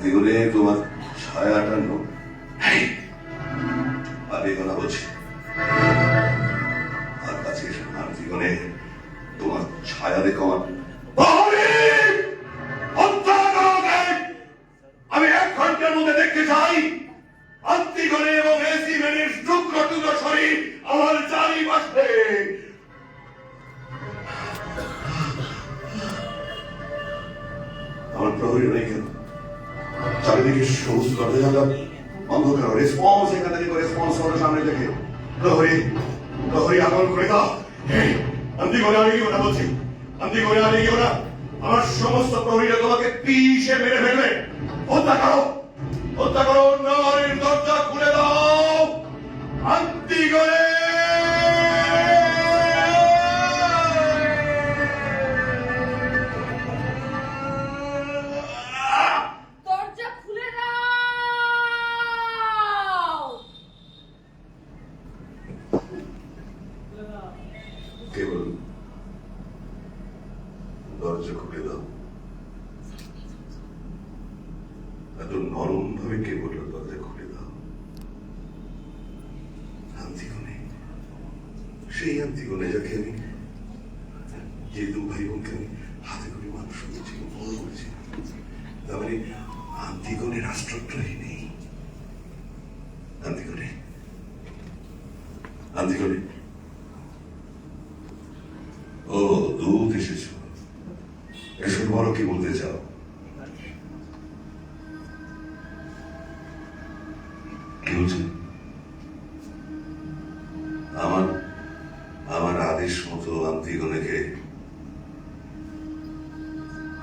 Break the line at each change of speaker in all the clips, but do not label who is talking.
আন্তিগণে তোমার ছায়াটা আমি কথা বলছি আর কাছে আন্তিগণে তোমার ছায়া দেখো আমি 1 ঘন্টার মধ্যে দেখতে চাই আন্তিগণে এবং এসি মেনের টুকরো টুকরো শরীর আমার চারিপাশে। আমার প্রহরী নেই কেন? চারিদিকে সবুজ দরজা জানলা বন্ধ করো। রেসপন্স এখান থেকে রেসপন্স করো সামনে থেকে। প্রহরী আগমন করে দাও। আন্তিগণে আর এগিয়ে না বলছি, আন্তিগণে আর এগিয়ে না। আমার সমস্ত প্রহরীরা তোমাকে পিষে মেরে ফেলবে। হত্যা করো, নগরীর দরজা খুলে দাও। আন্তিগণে
দরজা খুলে দাও।
কে বলল দরজা খুলে দাও? এত নরম ভাবে কে বলল দরজা খুলে দাও? আন্তিগণে, সেই আন্তিগণে যাকে আমি যে 2 ভাই বোনকে আমি হাতে করে মানুষ করেছি, বড় করেছি। তার মানে আন্তিগণে রাষ্ট্রদ্রোহী নেই। আন্তিগণে ও দূত এসেছ, এসব বড় কি বলতে চাও? কি বলছেন? আমার আদেশ মতো আন্তিগণেকে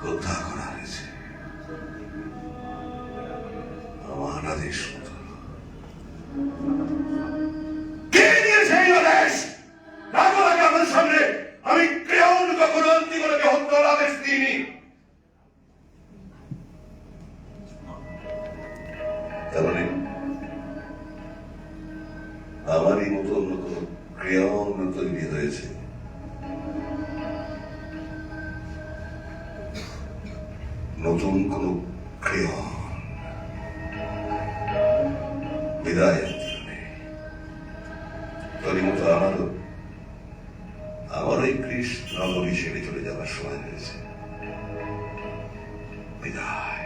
হত্যা করা হয়েছে। আমার আদেশ মতো। কে দিয়েছে এই আদেশ? রাখো আগে আমার সামনে। আমি কেউন কখনো আন্তিগণেকে হত্যার আদেশ দিইনি। তার মানে আমারই মতো অন্য কোন ক্রিয়ান তৈরি হয়েছে। নতুন কোন ক্রিয়ান। বিদায় তোরই মতো আমার এই কৃষ্ণ নগরী ছেড়ে চলে যাবার সময় হয়েছে। বিদায়।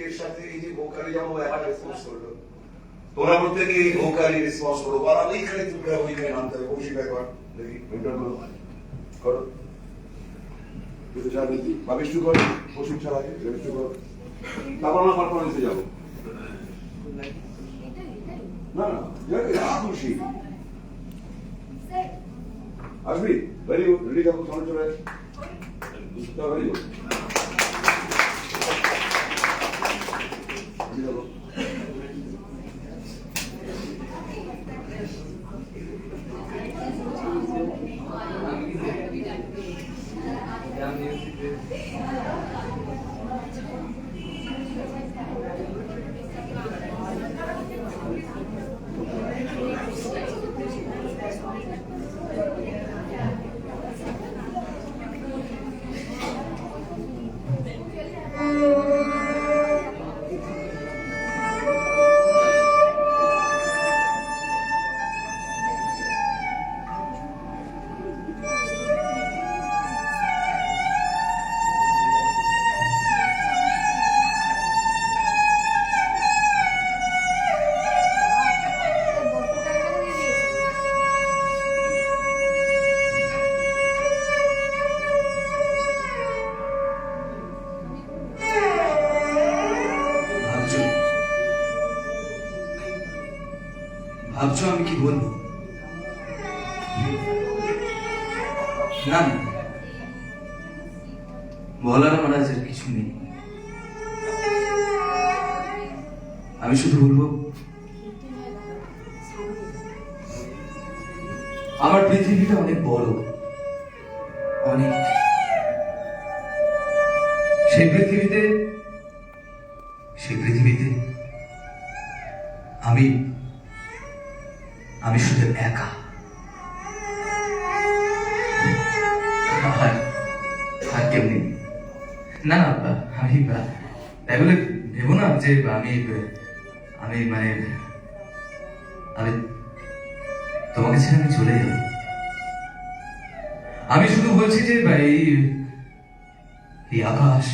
এর সাথে এই যে ভোকালি যেমন একটা রেসপন্স করলো, তোমরা প্রত্যেকে এই ভোকালি রেসপন্স করো। আর আমি এখানে তোমরা ওইখানে নামতে হবে। কৌশিক একবার দেখি মেন্টর করো কিন্তু রাজনীতি ভাবিষ্টু করো, কৌশিক ছাড়াকে ভাবিষ্টু করো। তারপর আমরা পারফরমেন্সে যাবো। না খুশি আসবি। Very good. রেডি থাকো, সামনে চলে আসি। Very good.
ভাবছো আমি কি বলবো? না বলার আমার আজ আর কিছু নেই। আমি শুধু বলবো আমার পৃথিবীটা অনেক বড়, অনেক। সেই পৃথিবীতে আমি শুধু একা। আর কেউ নেই। না না, আমি এগুলো ভেবো না যে আমি আমি মানে আমি তোমাকে ছেড়ে আমি চলে যাবো। আমি শুধু বলছি যে এই আকাশ,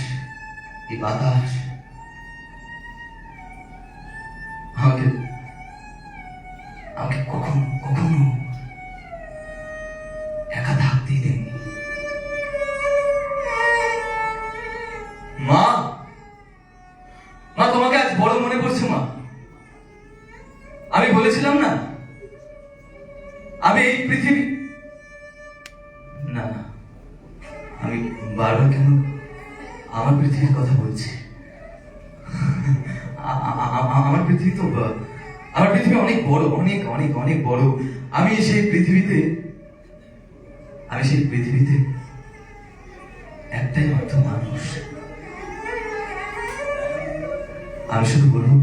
এই বাতাস আমাকে আমাকে কখনো কখনো একা থাকতেই দেয়নি। মা, মা তোমাকে আজ বড় মনে পড়ছে মা। আমি বলেছিলাম না আমি এই পৃথিবী, না না, আমি বারবার কেন আমার পৃথিবীর কথা বলছি? আমার পৃথিবী তো আমার পৃথিবী অনেক বড়, অনেক অনেক অনেক বড়। আমি সেই পৃথিবীতে একটাই মাত্র মানুষ। আমি শুধু বলবো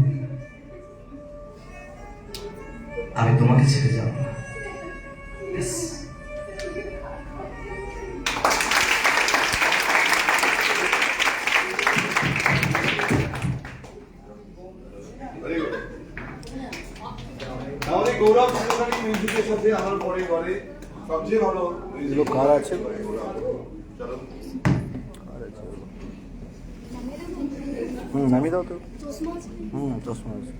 আমি তোমাকে ছেড়ে যাব না। Yes.
আমাদের গৌরব সরকারি মিউজিকের সাথে আমার পরে ঘরে সবচেয়ে ভালো
এগুলো কার আছে?
চলো
নামিয়ে দাও তো। চশমা আছে।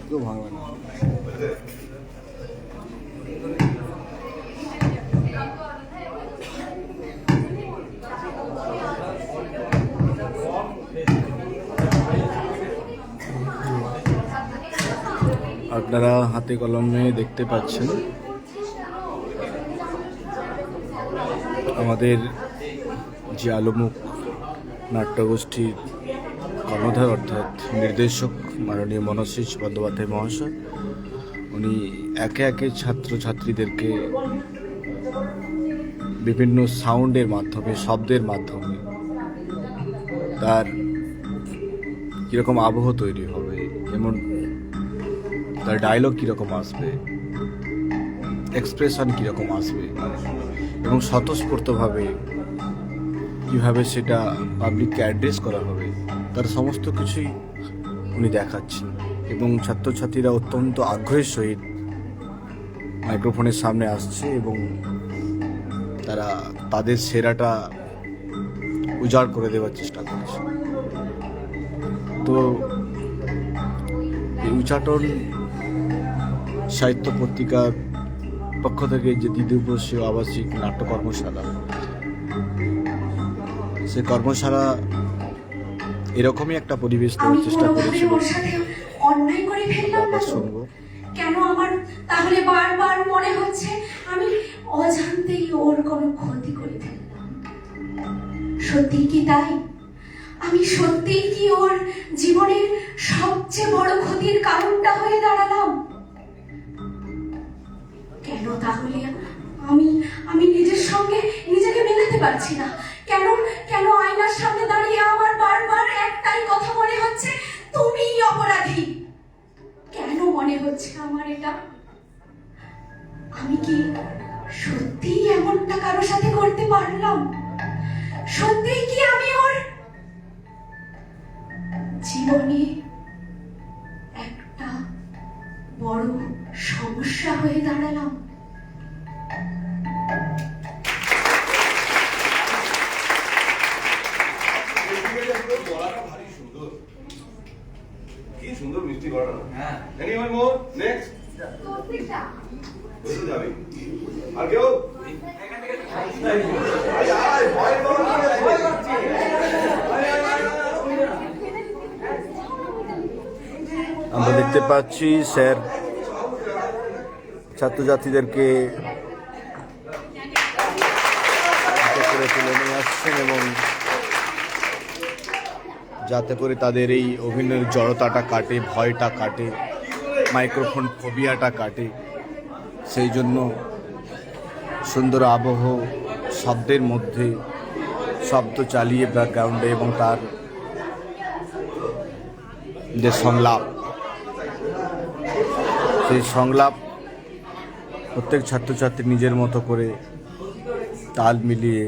কেউ ভাঙবে না। আপনারা হাতে কলমে দেখতে পাচ্ছেন আমাদের যে আলোমুখ নাট্যগোষ্ঠীর কর্ণধার অর্থাৎ নির্দেশক মাননীয় মনোজ বন্দ্যোপাধ্যায় মহাশয়, উনি একে একে ছাত্রছাত্রীদেরকে বিভিন্ন সাউন্ডের মাধ্যমে, শব্দের মাধ্যমে তার কীরকম আবহ তৈরি হবে, যেমন তার ডায়লগ কীরকম আসবে, এক্সপ্রেশন কীরকম আসবে এবং স্বতঃস্ফূর্তভাবে কীভাবে সেটা পাবলিককে অ্যাড্রেস করা হবে, তার সমস্ত কিছুই উনি দেখাচ্ছেন এবং ছাত্রছাত্রীরা অত্যন্ত আগ্রহের সহিত মাইক্রোফোনের সামনে আসছে এবং তারা তাদের সেরাটা উজাড় করে দেওয়ার চেষ্টা করছে। তো এই উচ্চাটন সাহিত্য পত্রিকার পক্ষ থেকে যে দ্বিদিবসীয় আবাসিক নাট্য কর্মশালা, সে কর্মশালা এরকমই একটা পরিবেশ দেওয়ার চেষ্টা করেছিল।
অন্যায় করে ফেললাম না শুনবো কেন? আমার তাহলে বারবার মনে হচ্ছে আমি অজান্তেই ওর কোনো ক্ষতি করে ফেললাম। সত্যি কি তাই? আমি সত্যি কি ওর জীবনের সবচেয়ে বড় ক্ষতির কারণটা হয়ে দাঁড়ালাম? কেন তাহলে আমি নিজের সঙ্গে নিজেকে মেলাতে পারছি না? কেন কেন আয়নার সামনে দাঁড়িয়ে আমার বারবার একটাই কথা মনে হচ্ছে, তুমিই অপরাধী? কেন মনে হচ্ছে আমার এটা? আমি কি সত্যিই এমনটা কারো সাথে করতে পারলাম? সত্যিই কি আমি ওর জীবনে একটা বড় সমস্যা হয়ে দাঁড়ালাম?
কি সুন্দর মিষ্টি গড়া। হ্যাঁ, এনিওয়ান মোর নেক্সট বসে যাবে আর কেউ
আমরা দেখতে পাচ্ছি স্যার ছাত্রছাত্রীদেরকে করে তুলে নিয়ে আসছেন এবং যাতে করে তাদের এই অভিনয়ের জড়তাটা কাটে, ভয়টা কাটে, মাইক্রোফোন ফোবিয়াটা কাটে। সেই জন্য সুন্দর আবহ শব্দের মধ্যে শব্দ চালিয়ে ব্যাকগ্রাউন্ডে এবং তার যে সংলাপ, সেই সংলাপ প্রত্যেক ছাত্রছাত্রী নিজের মতো করে তাল মিলিয়ে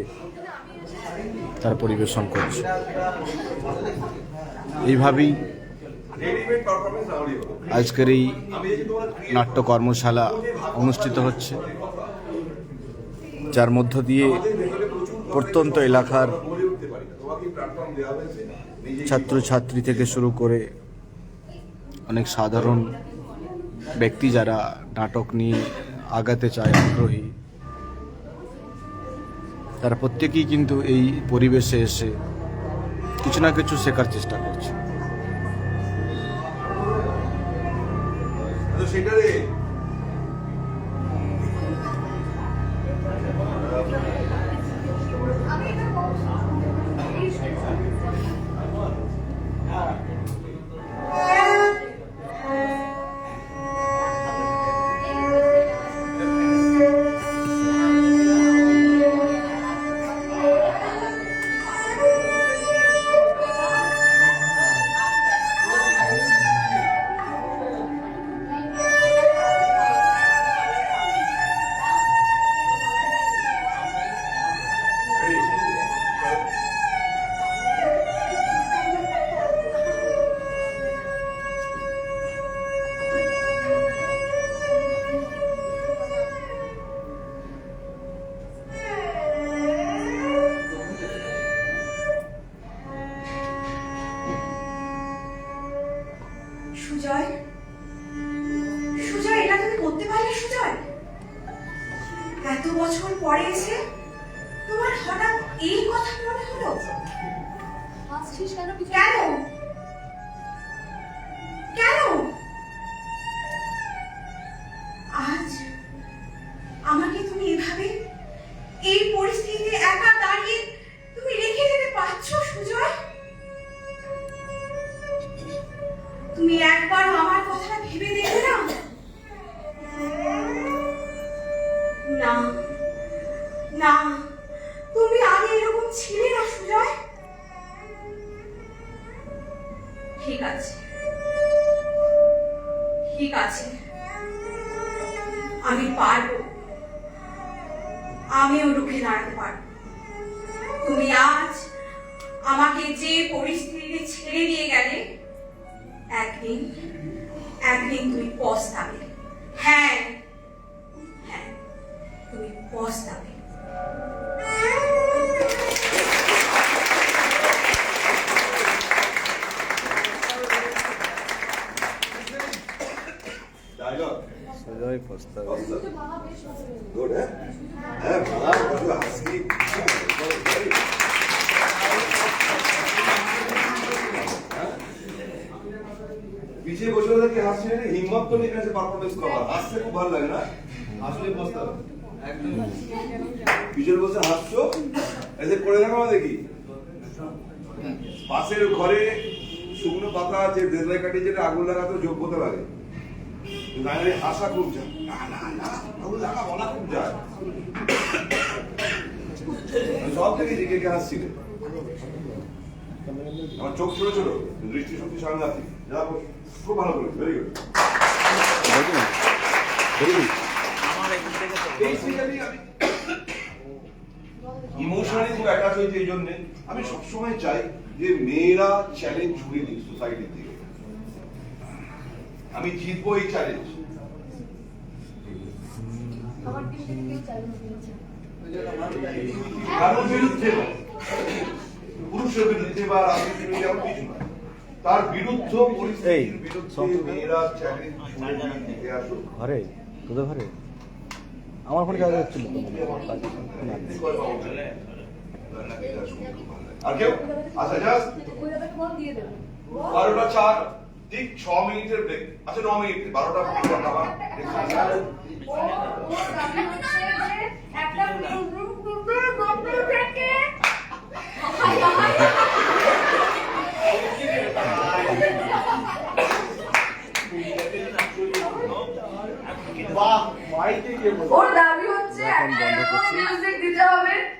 তার পরিবেশন করছে। এইভাবেই আজকের এই নাট্য কর্মশালা অনুষ্ঠিত হচ্ছে, যার মধ্য দিয়ে প্রত্যন্ত এলাকার ছাত্রছাত্রী থেকে শুরু করে অনেক সাধারণ ব্যক্তি যারা নাটক নিয়ে আগাতে চায়, আগ্রহী, তারা প্রত্যেকেই কিন্তু এই পরিবেশে এসে কিছু না কিছু শেখার চেষ্টা করছে।
সুজয়, সুজয়, এটা তুমি করতে পারলে? সুজয়, এত বছর পরে এসে তোমার হঠাৎ এই কথা মনে হলো?
হাসছিস কেন?
কেন কেন আজ আমাকে তুমি এভাবে এই পরিস্থিতিতে একা দাঁড়িয়ে তুমি রেখে যেতে পারছো? সুজয়, তুমি একবার আমার কথাটা ভেবে দেখো না। না না, তুমি আগে এরকম ছিলে না সুজয়। ঠিক আছে, ঠিক আছে, আমি পারবো, আমিও রুখে দাঁড়াতে পারবো। তুমি আজ আমাকে যে পরিস্থিতিতে ছেড়ে দিয়ে গেলে, একদিন একদিন তুমি পস্তাবে। হ্যাঁ হ্যাঁ, তুমি পস্তাবে।
সবাই পস্তাবে।
Good, eh? ভালো হাসি। পিছিয়ে বসে কি হাসছে, হিম্মত তো নেই কাছে পারফরমেন্স করার। হাসতে খুব ভালো লাগে না? আসলে বসতে হবে একদম। পিছনে বসে হাসছো, এসে করে দেখো দেখি। পাশের ঘরে শুকনো পাতা আছে, দেড়লাই কাটি, যেটা আগুন লাগাতে যোগ্যতা লাগে। গায়ে হাসা খুব যায়, না না না আগুন লাগা বলা খুব যায়। সব থেকে দিকে কে হাসছিলে? আমার চোখ ছোট ছোট, দৃষ্টি শক্তি সাংঘাতিক। যা খুব ভালো করেছে, ভেরি গুড। ইমোশনালি খুব অ্যাটাচ হয়েছে, এই জন্যে আমি সবসময় চাই যে মেয়েরা চ্যালেঞ্জ ছুড়ে দিই সোসাইটির দিকে। আমি জিতবো এই চ্যালেঞ্জ। কারোর বিরুদ্ধে নয়, পুরুষের বিরুদ্ধে বা রাজনীতির বিরুদ্ধে এমন কিছু নয়, তার বিরুদ্ধ পরিস্থিতির বিরুদ্ধে মেয়েরা চ্যালেঞ্জ ছুড়ে দিকে আসুক।
ঘরে তোদের ঘরে আমার ঘরে যাওয়া যাচ্ছিল
আর কেউ আচ্ছা, জাস্ট 12:04 ঠিক 6 মিনিটের ব্রেক। আচ্ছা 9 মিনিট, 12টা খাবার।
ওর দাবি হচ্ছে একটা এরকম মিউজিক দিতে হবে